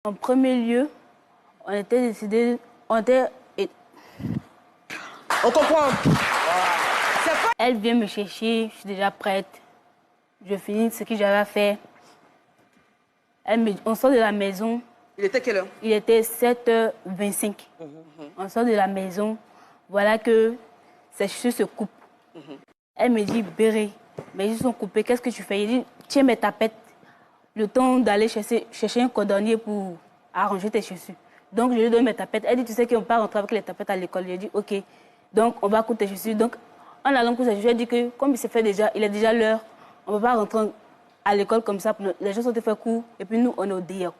En premier lieu, on était décidé, On comprend. Elle vient me chercher, je suis déjà prête. Je finis ce que j'avais à faire. On sort de la maison. Il était quelle heure? Il était 7h25. On sort de la maison. Voilà que ses cheveux se coupent. Elle me dit, Béré, mes cheveux sont coupés, qu'est-ce que tu fais? Il dit, tiens mes tapettes. Le temps d'aller chercher un cordonnier pour arranger tes chaussures. Donc, je lui donne mes tapettes. Elle dit, tu sais qu'on peut pas rentrer avec les tapettes à l'école. Je lui dis, OK. Donc, on va coudre tes chaussures. Donc, en allant coudre ses chaussures, elle dit que, comme il est déjà l'heure, on ne peut pas rentrer à l'école comme ça. Les gens sont fait court et puis nous, on est au dehors.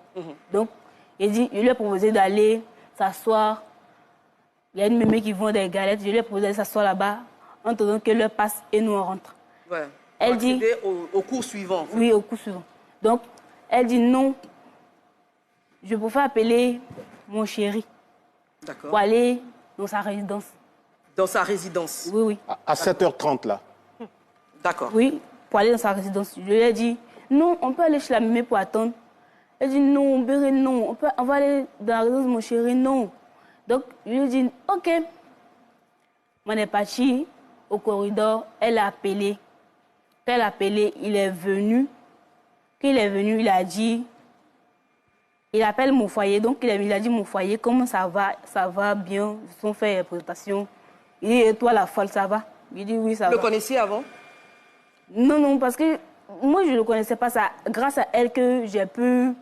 Donc, il dit, je lui ai proposé d'aller s'asseoir. Il y a une mémé qui vend des galettes. Je lui ai proposé d'aller s'asseoir là-bas en attendant que l'heure passe et nous, on rentre. Ouais. Elle dit... au cours suivant. Oui, au cours suivant. Donc, elle dit non. Je préfère appeler mon chéri pour aller dans sa résidence. Dans sa résidence? Oui, oui. À 7h30, là? D'accord. Oui, pour aller dans sa résidence. Je lui ai dit, non, on peut aller chez la mémé pour attendre. Elle dit, non, Béré, non. On va aller dans la résidence de mon chéri, non. Donc, je lui ai dit, OK. On est parti au corridor. Elle a appelé. Quand elle a appelé, il est venu. Quand il est venu, il a dit... Il appelle mon foyer, donc il a dit mon foyer, comment ça va bien, ils ont fait la présentation. Il dit, et toi la folle, ça va? Il dit, oui, ça va. Vous le connaissiez avant? Non, non, parce que moi, je ne le connaissais pas. Ça, grâce à elle que j'ai pu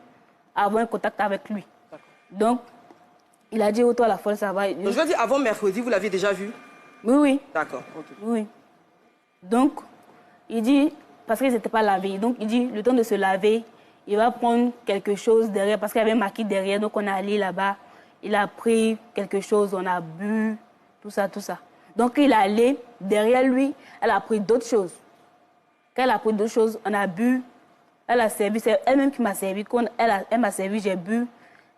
avoir un contact avec lui. Donc, il a dit, oh, toi la folle, ça va. Donc, je veux dire, avant mercredi, vous l'aviez déjà vu? Oui, oui. D'accord, ok. Oui. Donc, il dit, parce qu'ils n'étaient pas lavés, donc il dit, le temps de se laver, il va prendre quelque chose derrière, parce qu'il y avait marqué derrière, donc on est allé là-bas. Il a pris quelque chose, on a bu, tout ça, tout ça. Donc il est allé, derrière lui, elle a pris d'autres choses. Quand elle a pris d'autres choses, on a bu, elle a servi, c'est elle-même qui m'a servi. Quand elle m'a servi, j'ai bu,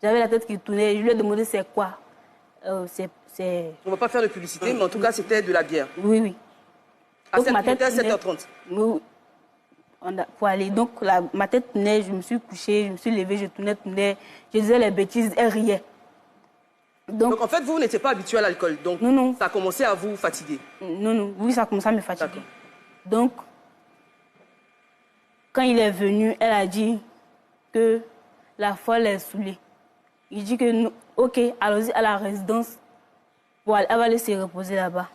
j'avais la tête qui tournait, je lui ai demandé c'est quoi. On ne va pas faire de publicité, mais en tout cas, c'était de la bière. Oui, oui. À 7h30. Oui. Pour aller. Donc, ma tête tournait, je me suis couchée, je me suis levée, je tournais, je disais les bêtises, elle riait. Donc en fait, vous n'étiez pas habitué à l'alcool, donc non, non. Ça a commencé à vous fatiguer? Non, non, oui, ça a commencé à me fatiguer. Donc, quand il est venu, elle a dit que la folle est saoulée. Il dit que, nous, OK, allons-y à la résidence, elle va aller se reposer là-bas.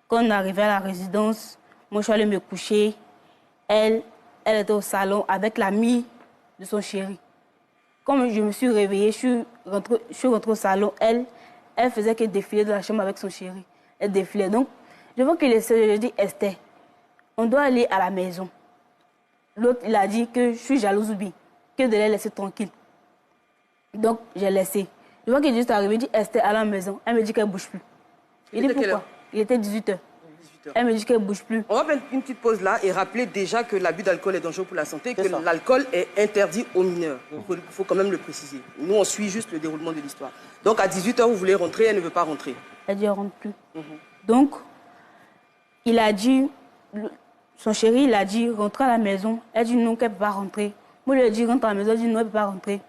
Quand on est arrivé à la résidence, moi je suis allée me coucher. Elle était au salon avec l'amie de son chéri. Comme je me suis réveillée, je suis rentrée au salon. Elle faisait que défiler dans la chambre avec son chéri. Elle défilait. Donc, je vois qu'il est seul. Je dis, Esther, on doit aller à la maison. L'autre, il a dit que je suis jalouse ou bien, que de la laisser tranquille. Donc, j'ai laissé. Je vois qu'il est juste arrivé, il dit, Esther, à la maison. Elle me dit qu'elle ne bouge plus. Il dit, pourquoi? Il était 18h. Elle me dit qu'elle ne bouge plus. On va faire une petite pause là et rappeler déjà que l'abus d'alcool est dangereux pour la santé et que l'alcool est interdit aux mineurs. Il faut quand même le préciser. Nous, on suit juste le déroulement de l'histoire. Donc, à 18h, vous voulez rentrer, elle ne veut pas rentrer. Elle dit, elle ne rentre plus. Donc, il a dit, son chéri, il a dit, rentre à la maison. Elle dit non, qu'elle ne peut pas rentrer. Moi, je lui ai dit, rentre à la maison. Elle dit non, elle ne peut pas rentrer.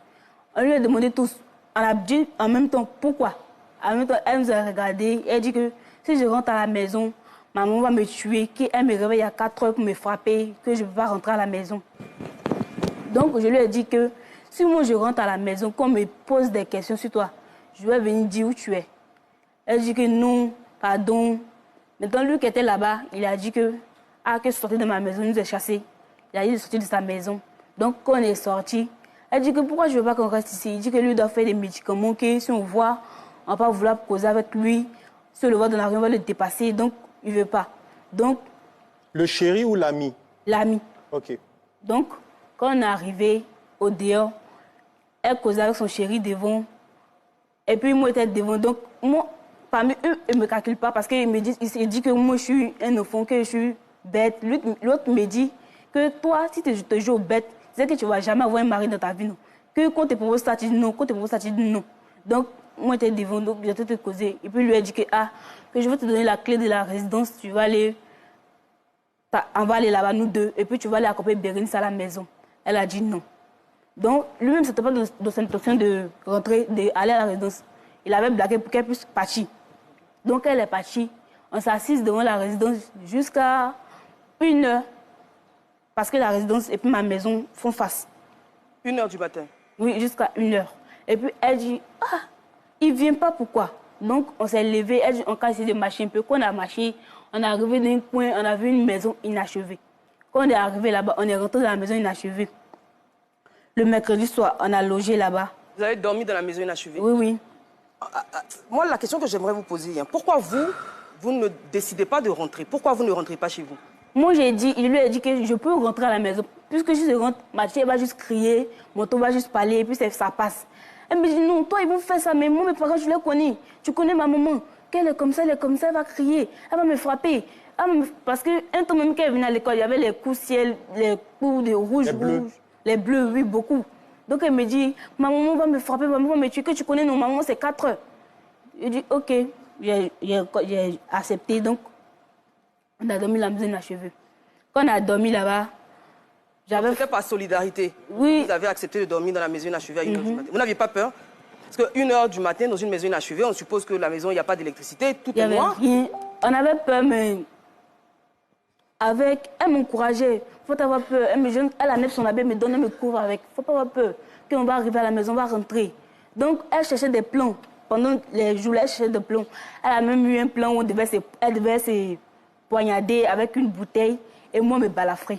On lui a demandé tous. On a dit en même temps, pourquoi? En même temps, elle nous a regardé. Elle dit que si je rentre à la maison, maman va me tuer, qu'elle me réveille à 4 heures pour me frapper, que je ne peux pas rentrer à la maison. Donc, je lui ai dit que si moi je rentre à la maison, qu'on me pose des questions sur toi, je vais venir dire où tu es. Elle dit que non, pardon. Maintenant, lui qui était là-bas, il a dit que je sortais de ma maison, il nous a chassés. Il a dit de sortir de sa maison. Donc, quand on est sorti, elle dit que pourquoi je ne veux pas qu'on reste ici. Il dit que lui doit faire des médicaments, que si on voit, on ne va pas vouloir causer avec lui. Si on le voit dans la rue, on va le dépasser. Donc, il ne veut pas. Donc... Le chéri ou l'ami? L'ami. OK. Donc, quand on est arrivé au dehors, elle causait avec son chéri devant. Et puis, moi, j'étais devant. Donc, moi, parmi eux, ils ne me calculent pas parce qu'il dit que moi, je suis un enfant, que je suis bête. L'autre me dit que toi, si tu te joues bête, c'est que tu ne vas jamais avoir un mari dans ta vie. Non. Que quand tu proposes ça, tu dis non. Quand tu proposes ça, tu dis non. Donc, moi, j'étais devant, donc j'étais te causer. Et puis, lui a dit que je vais te donner la clé de la résidence, tu vas aller... On va aller là-bas, nous deux, et puis tu vas aller accompagner Bérénice à la maison. Elle a dit non. Donc, lui-même, c'était pas de son intention de rentrer, d'aller à la résidence. Il avait blagué pour qu'elle puisse partir. Donc, elle est partie. On s'assise devant la résidence jusqu'à 1h. Parce que la résidence et puis ma maison font face. 1h du matin? Oui, jusqu'à 1h. Et puis, elle dit, ah, il ne vient pas, pourquoi? Donc, on s'est levé. Elle dit, on a essayé de marcher un peu. Quand on a marché, on est arrivé d'un coin, on a vu une maison inachevée. Quand on est arrivé là-bas, on est rentré dans la maison inachevée. Le mercredi soir, on a logé là-bas. Vous avez dormi dans la maison inachevée? Oui, oui. Moi, la question que j'aimerais vous poser, pourquoi vous ne décidez pas de rentrer? Pourquoi vous ne rentrez pas chez vous? Moi, il lui a dit que je peux rentrer à la maison. Puisque si je rentre, ma fille va juste crier, mon tour va juste parler, et puis ça passe. Elle me dit, non, toi, ils vont faire ça, mais moi, mes parents, je les connais. Tu connais ma maman. Qu'elle est comme ça, elle va crier, elle va me frapper. Parce qu'un temps même qu'elle venait à l'école, il y avait les coups ciel, les coups de rouge, les bleus, oui, beaucoup. Donc elle me dit, ma maman va me frapper, ma maman va me tuer, que tu connais nos mamans, c'est 4 heures. Je dis, ok, j'ai accepté, donc on a dormi dans la maison inachevée. Quand on a dormi là-bas, j'avais... C'était par solidarité. Oui. Vous avez accepté de dormir dans la maison inachevée à 1h du matin. Vous n'aviez pas peur? Parce qu'à 1h du matin, dans une maison inachevée, on suppose que la maison, il n'y a pas d'électricité, tout est noir. Rien. On avait peur, mais elle m'encourageait. Il faut avoir peur. Elle enlève son habit, me donne, elle me couvre avec. Il ne faut pas avoir peur. Qu'on va arriver à la maison, on va rentrer. Donc, elle cherchait des plans. Pendant les jours, elle cherchait des plans. Elle a même eu un plan où elle devait se poignarder avec une bouteille et moi, me balafrer.